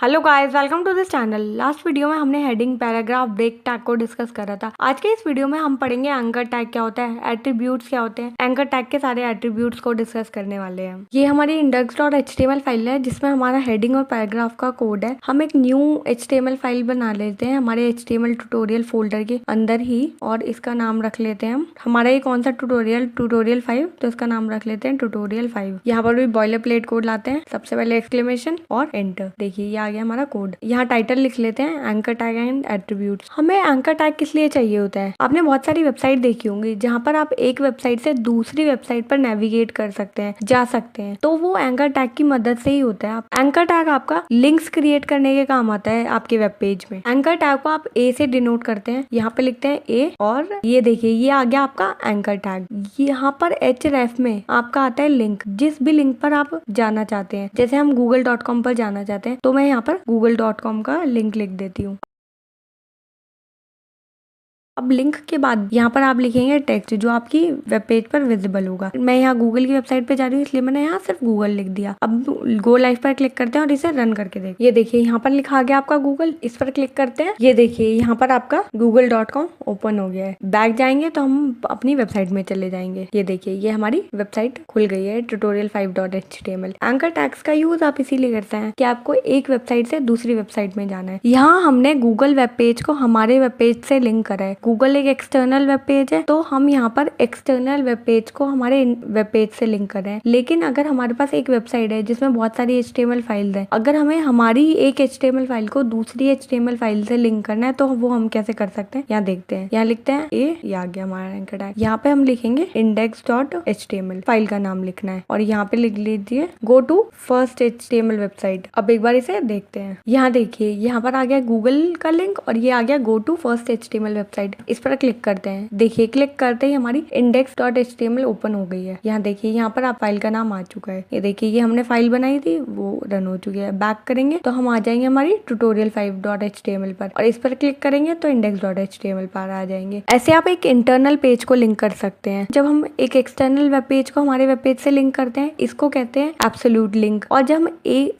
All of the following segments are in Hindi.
Hello guys, welcome to this channel. Last video में हमने हेडिंग, पैराग्राफ, ब्रेक टैग को डिस्कस करा था। आज के इस वीडियो में हम पढ़ेंगे एंकर टैग क्या होता है, एट्रीब्यूट्स क्या होते हैं। एंकर टैग के सारे एट्रीब्यूट्स को डिस्कस करने वाले हैं। ये हमारी index.html फाइल है जिसमें हमारा हेडिंग और पैराग्राफ का कोड है। हम एक न्यू HTML फाइल बना लेते हैं हमारे HTML ट्यूटोरियल फोल्डर के अंदर ही, और इसका नाम रख लेते हैं हम। हमारा ये कौन सा ट्यूटोरियल 5, तो इसका नाम रख लेते हैं ट्यूटोरियल 5। यहाँ पर भी बॉयलर प्लेट कोड लाते हैं। सबसे पहले एक्सक्लेमेशन और एंटर। देखिए ये आ गया हमारा कोड। यहाँ टाइटल लिख लेते हैं एंकर टैग एंड एट्रीब्यूट्स। हमें एंकर टैग किस लिए चाहिए होता है? आपने बहुत सारी वेबसाइट देखी होंगी जहाँ पर आप एक वेबसाइट से दूसरी वेबसाइट पर नेविगेट कर सकते हैं, जा सकते हैं, तो वो एंकर टैग की मदद से ही होता है। एंकर टैग आपका लिंक्स क्रिएट करने के काम आता है आपके वेब पेज में। एंकर टैग को आप ए से डिनोट करते हैं। यहाँ पे लिखते हैं ए, और ये देखिए ये आ गया आपका एंकर टैग। यहाँ पर href में आपका आता है लिंक। जिस भी लिंक पर आप जाना चाहते हैं, जैसे हम google.com पर जाना चाहते हैं तो मैं यहाँ पर google.com का लिंक लिख देती हूँ। अब लिंक के बाद यहाँ पर आप लिखेंगे टेक्स्ट जो आपकी वेब पेज पर विजिबल होगा। मैं यहाँ गूगल की वेबसाइट पे जा रही हूँ इसलिए मैंने यहाँ सिर्फ गूगल लिख दिया। अब गो लाइव पर क्लिक करते हैं और इसे रन करके देखिए। ये देखिए यहाँ पर लिखा गया आपका गूगल। इस पर क्लिक करते हैं। ये देखिए यहाँ पर आपका google.com ओपन हो गया है। बैक जाएंगे तो हम अपनी वेबसाइट में चले जाएंगे। ये देखिए ये हमारी वेबसाइट खुल गई है tutorial5.html। एंकर टैग्स का यूज आप इसीलिए करते हैं कि आपको एक वेबसाइट से दूसरी वेबसाइट में जाना है। यहाँ हमने गूगल वेब पेज को हमारे वेब पेज से लिंक करा है। गूगल एक एक्सटर्नल वेब पेज है, तो हम यहाँ पर एक्सटर्नल वेब पेज को हमारे वेब पेज से लिंक कर रहे हैं। लेकिन अगर हमारे पास एक वेबसाइट है जिसमें बहुत सारी HTML फाइल्स हैं, अगर हमें हमारी एक HTML फाइल को दूसरी HTML फाइल से लिंक करना है तो वो हम कैसे कर सकते हैं, यहाँ देखते हैं। यहाँ लिखते हैं ये आ गया हमारा एंकर टैग। यहाँ पे हम लिखेंगे index.html, फाइल का नाम लिखना है, और यहाँ पे लिख लीजिए go to first HTML website. अब एक बार इसे देखते हैं। यहाँ देखिए यहाँ पर आ गया गूगल का लिंक और ये आ गया go to first HTML website. इस पर क्लिक करते हैं। देखिए क्लिक करते ही हमारी index.html ओपन हो गई है। यहाँ देखिए यहाँ पर आप फाइल का नाम आ चुका है। ये देखिए ये हमने फाइल बनाई थी वो रन हो चुकी है। बैक करेंगे तो हम आ जाएंगे हमारी tutorial5.html पर, और इस पर क्लिक करेंगे तो index.html पर आ जाएंगे। ऐसे आप एक इंटरनल पेज को लिंक कर सकते हैं। जब हम एक एक्सटर्नल वेब पेज को हमारे वेब पेज से लिंक करते हैं, इसको कहते हैं एब्सोल्यूट लिंक। और जब हम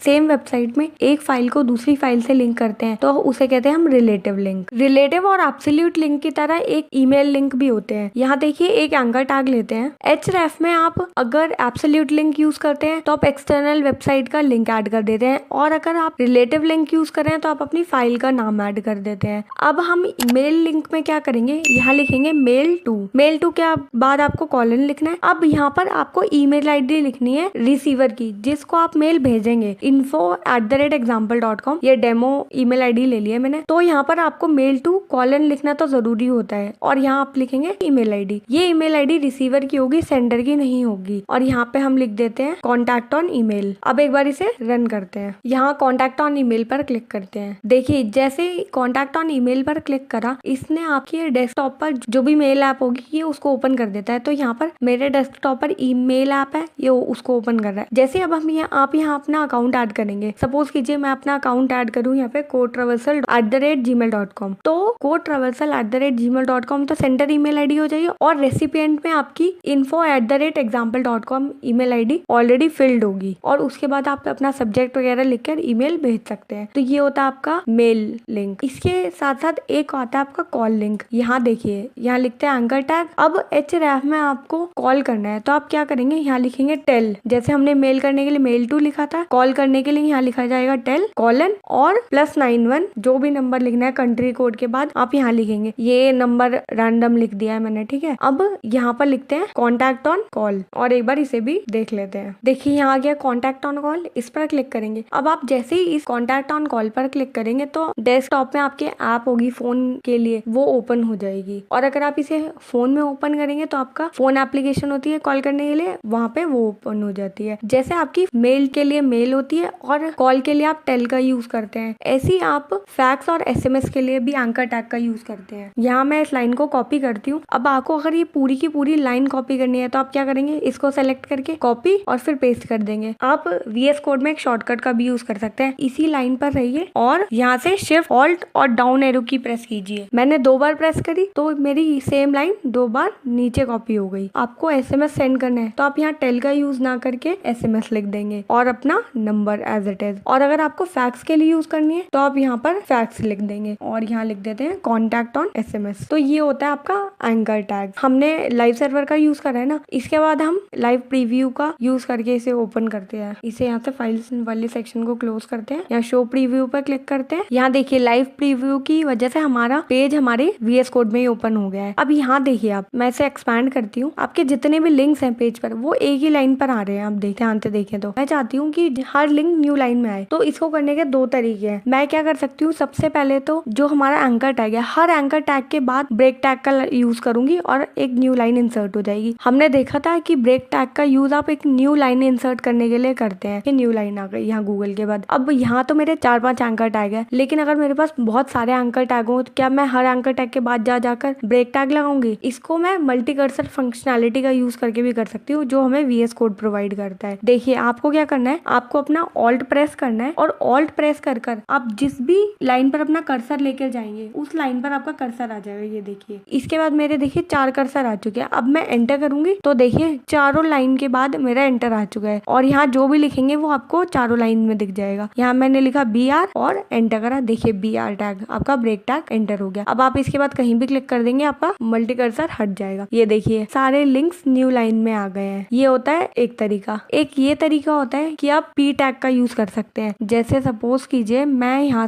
सेम वेबसाइट में एक फाइल को दूसरी फाइल से लिंक करते हैं तो उसे कहते हैं हम रिलेटिव लिंक। रिलेटिव और एब्सोल्यूट लिंक की तरह एक ईमेल लिंक भी होते हैं। यहाँ देखिए एक एंकर टैग लेते हैं। href में आप अगर एब्सोल्यूट लिंक यूज करते हैं तो आप एक्सटर्नल वेबसाइट का लिंक ऐड कर देते हैं, और अगर आप रिलेटिव लिंक यूज कर रहे हैं तो आप अपनी फाइल का नाम ऐड कर देते हैं। अब हम मेल लिंक में क्या करेंगे, यहाँ लिखेंगे मेल टू के बाद आपको कॉलन लिखना है। अब यहाँ पर आपको ईमेल आईडी लिखनी है रिसीवर की, जिसको आप मेल भेजेंगे। info@example.com ये डेमो ईमेल आईडी ले लिया मैंने। तो यहाँ पर आपको मेल टू कॉलन लिखना तो जरूरी होता है, और यहाँ आप लिखेंगे ईमेल आईडी। ये ईमेल आईडी रिसीवर की होगी, सेंडर की नहीं होगी। और यहाँ पे हम लिख देते हैं कॉन्टैक्ट ऑन ईमेल। अब एक बार इसे रन करते हैं। यहाँ कॉन्टैक्ट ऑन ईमेल पर क्लिक करते हैं। देखिए जैसे कॉन्टैक्ट ऑन ईमेल पर क्लिक करा, इसने आपके डेस्कटॉप पर जो भी मेल ऐप होगी ये उसको ओपन कर देता है। तो यहाँ पर मेरे डेस्कटॉप पर ईमेल ऐप है, ये उसको ओपन कर रहा है। जैसे अब हम आप यहाँ अपना अकाउंट ऐड करेंगे। सपोज कीजिए मैं अपना अकाउंट ऐड करूँ यहाँ पे codetraversal@gmail.com। तो codetraversal@gmail.com तो सेंटर ईमेल आईडी हो जाएगी, और रेसिपिएंट में आपकी info@example.com email ID already field होगी, और उसके बाद आप अपना सब्जेक्ट वगैरह लिखकर ईमेल भेज सकते हैं। तो ये होता है आपका मेल लिंक। इसके साथ साथ एक आता है आपका कॉल लिंक। यहाँ देखिए यहाँ लिखते हैं एंकर टैग। अब href में आपको कॉल करना है तो आप क्या करेंगे, यहाँ लिखेंगे टेल। जैसे हमने मेल करने के लिए मेल टू लिखा था, कॉल करने के लिए यहाँ लिखा जाएगा टेल कॉलन और +91 जो भी नंबर लिखना है कंट्री कोड के बाद आप यहाँ लिखेंगे। ये नंबर रैंडम लिख दिया है मैंने, ठीक है। अब यहाँ पर लिखते हैं कॉन्टैक्ट ऑन कॉल, और एक बार इसे भी देख लेते हैं। देखिए यहाँ आ गया कॉन्टैक्ट ऑन कॉल। इस पर क्लिक करेंगे। अब आप जैसे ही इस कॉन्टैक्ट ऑन कॉल पर क्लिक करेंगे तो डेस्कटॉप में आपके ऐप होगी फोन के लिए, वो ओपन हो जाएगी। और अगर आप इसे फोन में ओपन करेंगे तो आपका फोन एप्लीकेशन होती है कॉल करने के लिए, वहाँ पे वो ओपन हो जाती है। जैसे आपकी मेल के लिए मेल होती है और कॉल के लिए आप टेल का यूज करते हैं, ऐसे ही आप फैक्स और SMS के लिए भी एंकर टैग का यूज करते हैं। यहाँ मैं इस लाइन को कॉपी करती हूँ। अब आपको अगर ये पूरी की पूरी लाइन कॉपी करनी है तो आप क्या करेंगे, इसको सेलेक्ट करके कॉपी और फिर पेस्ट कर देंगे। आप VS कोड में एक शॉर्टकट का भी यूज कर सकते हैं। इसी लाइन पर रहिए और यहाँ से शिफ्ट ऑल्ट और डाउन एरो की प्रेस कीजिए। मैंने 2 बार प्रेस करी तो मेरी सेम लाइन 2 बार नीचे कॉपी हो गई। आपको SMS सेंड करना है तो आप यहाँ टेल का यूज ना करके SMS लिख देंगे और अपना नंबर एज इट इज। और अगर आपको फैक्स के लिए यूज करनी है तो आप यहाँ पर फैक्स लिख देंगे और यहाँ लिख देते हैं कॉन्टैक्ट ऑन SMS। तो ये होता है आपका एंकर टैग। हमने लाइव सर्वर का यूज करा है ना, इसके बाद हम लाइव प्रीव्यू का यूज करके इसे ओपन करते हैं। इसे यहाँ से फाइल्स वाले सेक्शन को क्लोज करते हैं, यहाँ शो प्रीव्यू पर क्लिक करते हैं। यहाँ देखिए लाइव प्रीव्यू की वजह से हमारा पेज हमारे VS कोड में ही ओपन हो गया है। अब यहाँ देखिए आप, मैं इसे एक्सपैंड करती हूँ। आपके जितने भी लिंक्स हैं पेज पर वो एक ही लाइन पर आ रहे हैं। आप ध्यान से देखें तो मैं चाहती हूँ कि हर लिंक न्यू लाइन में आए। तो इसको करने के 2 तरीके हैं। मैं क्या कर सकती हूँ, सबसे पहले तो जो हमारा एंकर टैग है, हर एंकर टैग के बाद ब्रेक टैग का यूज करूंगी और एक न्यू लाइन इंसर्ट हो जाएगी। हमने देखा था कि ब्रेक टैग का यूज आप एक न्यू लाइन इंसर्ट करने के लिए करते हैं कि न्यू लाइन आ गई यहाँ गूगल के बाद। अब यहाँ तो मेरे 4-5 एंकर टैग है, लेकिन अगर मेरे पास बहुत सारे एंकर टैग हो तो क्या मैं हर एंकर टैग के बाद जाकर ब्रेक टैग लगाऊंगी? इसको मैं मल्टी कर्सर फंक्शनैलिटी का यूज करके भी कर सकती हूँ, जो हमें VS कोड प्रोवाइड करता है। देखिए आपको क्या करना है, आपको अपना ऑल्ट प्रेस करना है और ऑल्ट प्रेस कर आप जिस भी लाइन पर अपना कर्सर लेकर जाएंगे उस लाइन पर आपका कर्सर आ जाएगा। ये देखिए, इसके बाद मेरे देखिए 4 कर्सर आ चुके हैं। अब मैं एंटर करूंगी तो देखिए चारों लाइन के बाद मेरा एंटर आ चुका है और यहाँ जो भी लिखेंगे वो आपको चारों लाइन में दिख जाएगा। यहाँ मैंने लिखा BR और एंटर करा, देखिए BR टैग आपका ब्रेक टैग एंटर हो गया। अब आप इसके बाद कहीं भी क्लिक कर देंगे आपका मल्टी कर्सर हट जाएगा। ये देखिए सारे लिंक्स न्यू लाइन में आ गए हैं। ये होता है एक तरीका। एक ये तरीका होता है कि आप P टैग का यूज कर सकते हैं। जैसे सपोज कीजिए मैं यहाँ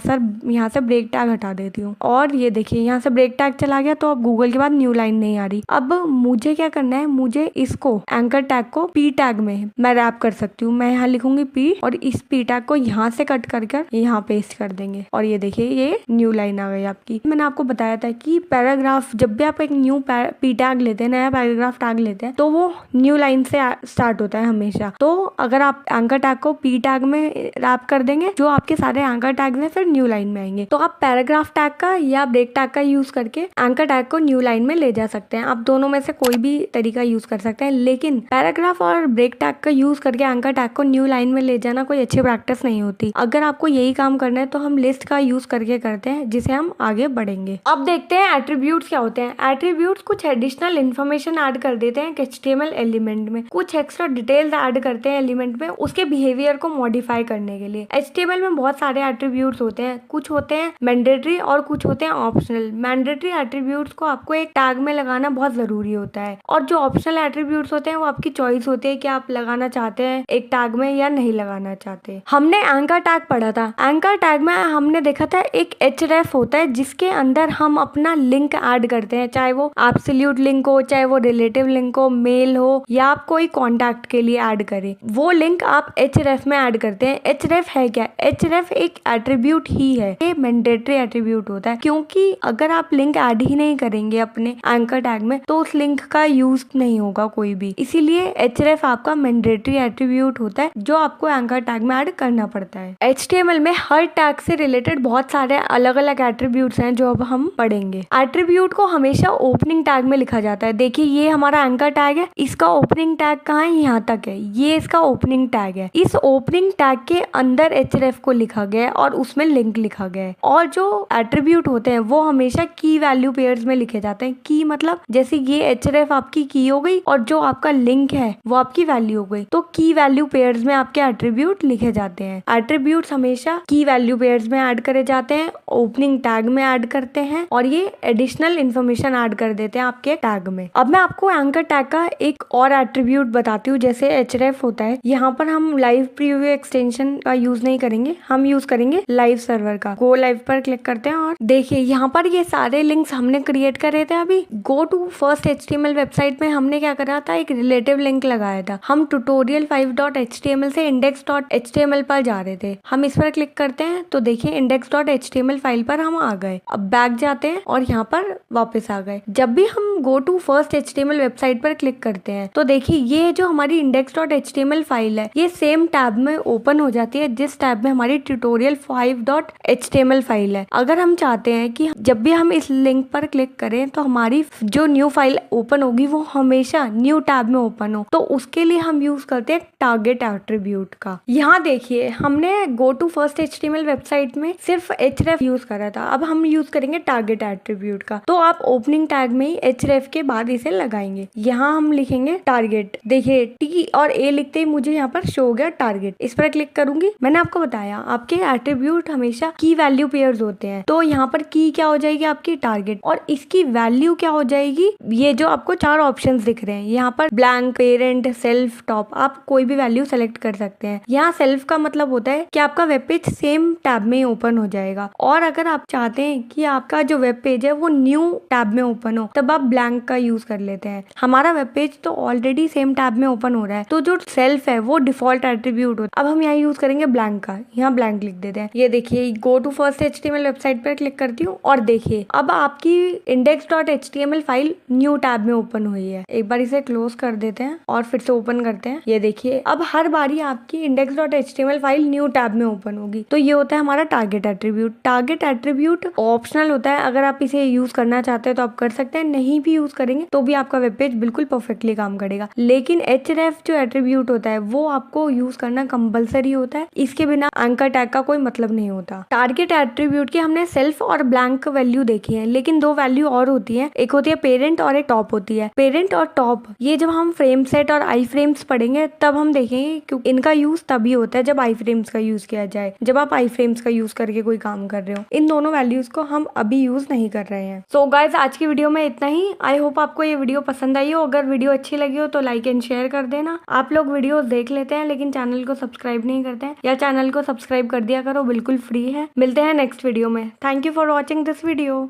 से ब्रेक टैग हटा देती हूँ और ये देखिए यहाँ से ब्रेक टैग चला गया तो अब गूगल के बाद न्यू लाइन नहीं आ रही। अब मुझे क्या करना है, मुझे इसको एंकर टैग को P टैग में मैं रैप कर सकती हूँ। मैं यहाँ लिखूंगी P और इस P टैग को यहाँ से कट कर यहाँ पेस्ट कर देंगे और ये देखिए ये न्यू लाइन आ गई आपकी। मैंने आपको बताया था कि पैराग्राफ, जब भी आप एक न्यू P टैग लेते हैं, नया पैराग्राफ टैग लेते हैं, तो वो न्यू लाइन से स्टार्ट होता है हमेशा। तो अगर आप एंकर टैग को P टैग में रैप कर देंगे, जो आपके सारे एंकर टैग हैं फिर न्यू लाइन में आएंगे। तो आप पैराग्राफ टैग का या ब्रेक टैग का यूज करके एंकर टैग को न्यू लाइन में ले जा सकते हैं। आप दोनों में से कोई भी तरीका यूज कर सकते हैं, लेकिन पैराग्राफ और ब्रेक टैग का यूज करके एंकर टैग को न्यू लाइन में ले जाना कोई अच्छी प्रैक्टिस नहीं होती। अगर आपको यही काम करना है तो हम लिस्ट का यूज करके करते हैं, जिसे हम आगे बढ़ेंगे। अब देखते हैं एट्रीब्यूट्स क्या होते हैं। एट्रीब्यूट्स कुछ एडिशनल इन्फॉर्मेशन ऐड कर देते हैं HTML एलिमेंट में, कुछ एक्स्ट्रा डिटेल्स ऐड करते हैं एलिमेंट में उसके बिहेवियर को मॉडिफाई करने के लिए। HTML में बहुत सारे एट्रीब्यूट्स होते हैं, कुछ होते हैं मैंडेटरी और कुछ होते हैं ऑप्शनल। मैंडेटरी एट्रीब्यूट्स को आपको एक टैग में लगाना बहुत जरूरी होता है और जो ऑप्शनल एट्रीब्यूट्स होते हैं वो आपकी चॉइस होती है कि आप लगाना चाहते हैं एक टैग में या नहीं लगाना चाहते। हमने एंकर टैग पढ़ा था। एंकर टैग में हमने देखा था एक href होता है जिसके अंदर हम अपना लिंक ऐड करते हैं, चाहे वो एब्सोल्यूट लिंक हो, चाहे वो रिलेटिव लिंक हो, मेल हो या आप कोई कॉन्टैक्ट के लिए ऐड करें, वो लिंक आप href में ऐड करते हैं। href है क्या? href एक एट्रीब्यूट ही है, ये मैंडेटरी एट्रीब्यूट होता है, क्योंकि अगर आप लिंक ऐड ही नहीं करेंगे अपने एंकर टैग में तो उस लिंक का यूज नहीं होगा कोई भी। इसीलिए href आपका मैंडेटरी एट्रीब्यूट होता है जो आपको एंकर टैग में ऐड करना पड़ता है। HTML में हर टैग से रिलेटेड बहुत सारे अलग अलग एट्रीब्यूट्स हैं जो अब हम पढ़ेंगे। एट्रीब्यूट को हमेशा ओपनिंग टैग में लिखा जाता है। देखिए ये हमारा एंकर टैग है, इसका ओपनिंग टैग कहाँ है? यहाँ तक है, ये इसका ओपनिंग टैग है। इस ओपनिंग टैग के अंदर href को लिखा गया है और उसमें लिंक लिखा गया है। और जो एट्रीब्यूट होते हैं वो हमेशा की वैल्यू पेयर्स में लिखे जाते हैं। की मतलब जैसे ये href आपकी की हो गई और जो आपका लिंक है वो आपकी वैल्यू हो गई, तो की वैल्यू पेयर्स में आपके एट्रीब्यूट लिखे जाते हैं। एट्रीब्यूट्स हमेशा की वैल्यू पेयर्स में ऐड करे जाते हैं, ओपनिंग टैग में ऐड करते हैं और ये एडिशनल इन्फॉर्मेशन ऐड कर देते हैं आपके टैग में। अब मैं आपको एंकर टैग का एक और एट्रीब्यूट बताती हूँ। जैसे href होता है, यहाँ पर हम लाइव प्रीव्यू एक्सटेंशन का यूज नहीं करेंगे, हम यूज करेंगे लाइव सर्वर का। गो लाइव पर क्लिक करते हैं और देखिए यहाँ पर ये सारे लिंक्स हमने क्रिएट करे थे। अभी go to first HTML website में हमने क्या करा था, एक रिलेटिव लिंक लगाया था। हम tutorial5.html से index.html पर जा रहे थे। हम इस पर क्लिक करते हैं तो देखिए index.html फाइल पर हम आ गए। अब बैक जाते हैं और यहाँ पर वापस आ गए। जब भी हम go to first HTML website पर क्लिक करते हैं तो देखिए ये जो हमारी index.html फाइल है ये सेम टैब में ओपन हो जाती है जिस टैब में हमारी tutorial5.html फाइल है। अगर हम चाहते हैं कि जब भी हम इस लिंक पर क्लिक करें तो हमारी जो न्यू फाइल ओपन होगी वो हमेशा न्यू टैब में ओपन हो, तो उसके लिए हम यूज करते हैं टारगेट एट्रीब्यूट का। यहाँ देखिए हमने go to first HTML website में सिर्फ href यूज करा था, अब हम यूज करेंगे टारगेट एट्रीब्यूट का। तो आप ओपनिंग टैग में ही href के बाद इसे लगाएंगे। यहाँ हम लिखेंगे टारगेट। देखिए T और A लिखते ही मुझे यहाँ पर शो हो गया टारगेट। इस पर क्लिक करूंगी। मैंने आपको बताया आपके एट्रीब्यूट हमेशा की वैल्यू पेयर्स होते हैं, तो यहाँ पर की क्या हो जाएगी आपकी टारगेट, और इसकी वैल्यू क्या हो जाएगी, ये जो आपको 4 ऑप्शंस दिख रहे हैं यहाँ पर ब्लैंक, पेरेंट, सेल्फ, टॉप, आप कोई भी वैल्यू सेलेक्ट कर सकते हैं। यहाँ सेल्फ का मतलब होता है कि आपका वेब पेज सेम टैब में ओपन हो जाएगा, और अगर आप चाहते हैं कि आपका जो वेब पेज है वो न्यू टैब में ओपन हो तब आप ब्लैंक का यूज कर लेते हैं। हमारा वेब पेज तो ऑलरेडी सेम टैब में ओपन हो रहा है, तो जो सेल्फ है वो डिफॉल्ट एट्रीब्यूट होता है। अब हम यहाँ यूज करेंगे ब्लैंक का, यहाँ ब्लैंक लिख देते हैं। ये देखिए go to first HTML website पर क्लिक करती हूँ और देखिए अब आपकी index.html फाइल न्यू टैब में ओपन हुई है। एक बार इसे क्लोज कर देते हैं और फिर से ओपन करते हैं। ये देखिए अब हर बारी आपकी index.html फाइल न्यू टैब में ओपन होगी। तो ये होता है हमारा target attribute. Target attribute optional होता है, अगर आप इसे यूज करना चाहते हैं तो आप कर सकते हैं, नहीं भी यूज करेंगे तो भी आपका वेब पेज बिल्कुल परफेक्टली काम करेगा। लेकिन href जो एट्रीब्यूट होता है वो आपको यूज करना कंपलसरी होता है, इसके बिना एंकर टैग का कोई मतलब नहीं होता। टारगेट एट्रीब्यूट की हमने सेल्फ और ब्लैंक वैल्यू देखी है, लेकिन 2 वैल्यू और होती है, एक होती है पेरेंट और एक टॉप होती है। पेरेंट और टॉप ये जब हम फ्रेम सेट और आई फ्रेम्स पढ़ेंगे तब हम देखेंगे, क्योंकि इनका यूज तभी होता है जब आई फ्रेम्स का यूज किया जाए, जब आप आई फ्रेम्स का यूज करके कोई काम कर रहे हो। इन दोनों वैल्यूज को हम अभी यूज नहीं कर रहे हैं। सो गाइज आज की वीडियो में इतना ही। आई होप आपको ये वीडियो पसंद आई हो। अगर वीडियो अच्छी लगी हो तो लाइक एंड शेयर कर देना। आप लोग वीडियो देख लेते हैं लेकिन चैनल को सब्सक्राइब नहीं करते हैं, या चैनल को सब्सक्राइब कर दिया करो, बिल्कुल फ्री है। मिलते हैं नेक्स्ट वीडियो में। Thank you for watching this video.